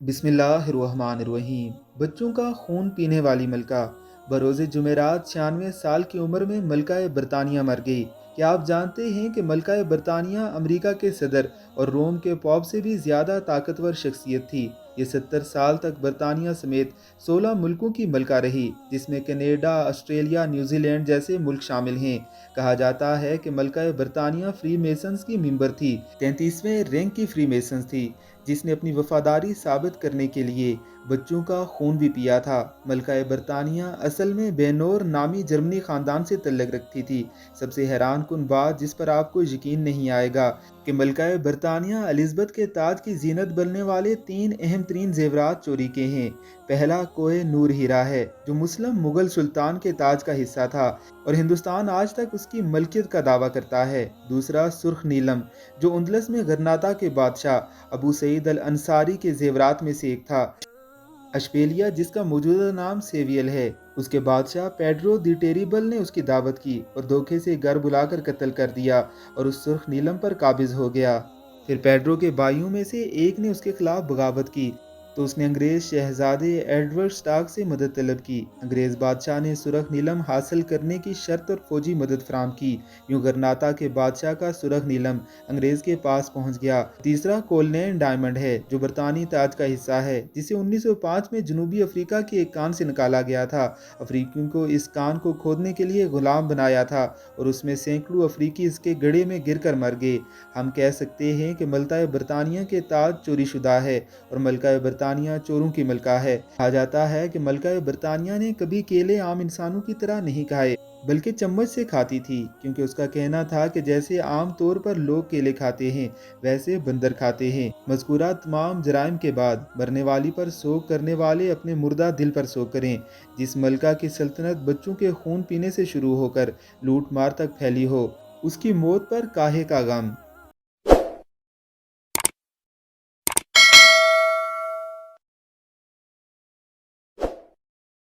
بسم اللہ الرحمن الرحیم۔ بچوں کا خون پینے والی ملکہ بروز جمعرات 96 سال کی عمر میں ملکہ برطانیہ مر گئی۔ کیا آپ جانتے ہیں کہ ملکہ برطانیہ امریکہ کے صدر اور روم کے پوپ سے بھی زیادہ طاقتور شخصیت تھی۔ یہ 70 سال تک برطانیہ سمیت 16 ملکوں کی ملکہ رہی، جس میں کینیڈا، آسٹریلیا، نیوزی لینڈ جیسے ملک شامل ہیں۔ کہا جاتا ہے کہ ملکہ برطانیہ فری میسنز کی ممبر تھی، 33ویں رینک کی فری میسنز تھی، جس نے اپنی وفاداری ثابت کرنے کے لیے بچوں کا خون بھی پیا تھا۔ ملکہ برطانیہ اصل میں بینور نامی جرمنی خاندان سے تعلق رکھتی تھی۔ سب سے حیران کن بات جس پر آپ کو یقین نہیں آئے گا کہ ملکہ برطانیہ الزبتھ کے تاج کی زینت بننے والے 3 اہم ترین زیورات چوری کے ہیں۔ پہلا کوہ نور ہیرا ہے، جو مسلم مغل سلطان کے تاج کا حصہ تھا اور ہندوستان آج تک اس کی ملکیت کا دعویٰ کرتا ہے۔ دوسرا سرخ نیلم، جو اندلس میں غرناطہ کے بادشاہ ابو سعید الانصاری کے زیورات میں سے ایک تھا۔ اشبیلیا، جس کا موجودہ نام سیویل ہے، اس کے بادشاہ پیڈرو دی ٹیریبل نے اس کی دعوت کی اور دھوکے سے گھر بلا کر قتل کر دیا اور اس سرخ نیلم پر قابض ہو گیا۔ پھر پیڈرو کے بھائیوں میں سے ایک نے اس کے خلاف بغاوت کی تو اس نے انگریز شہزادے ایڈورڈ اسٹاک سے مدد طلب کی۔ انگریز بادشاہ نے سرخ نیلم حاصل کرنے کی شرط اور فوجی مدد فراہم کی۔ یوں غرناطہ کے بادشاہ کا سرخ نیلم انگریز کے پاس پہنچ گیا۔ تیسرا کولنین ڈائمنڈ ہے، جو برطانوی تاج کا حصہ ہے، جسے 1905 میں جنوبی افریقہ کے ایک کان سے نکالا گیا تھا۔ افریقیوں کو اس کان کو کھودنے کے لیے غلام بنایا تھا اور اس میں سینکڑوں افریقی اس کے گڑھے میں گر کر مر گئے۔ ہم کہہ سکتے ہیں کہ ملکہ برطانیہ کے تاج چوری شدہ ہے اور ملکہ برطانیہ چوروں کی ملکہ ہے۔ کہا جاتا ہے کہ ملکہ برطانیہ نے کبھی کیلے عام انسانوں کی طرح نہیں کھائے، بلکہ چمچ سے کھاتی تھی، کیونکہ اس کا کہنا تھا کہ جیسے عام طور پر لوگ کیلے کھاتے ہیں، ویسے بندر کھاتے ہیں۔ مذکورہ تمام جرائم کے بعد مرنے والی پر سوگ کرنے والے اپنے مردہ دل پر سوگ کریں۔ جس ملکہ کی سلطنت بچوں کے خون پینے سے شروع ہو کر لوٹ مار تک پھیلی ہو، اس کی موت پر کاہے کا غم۔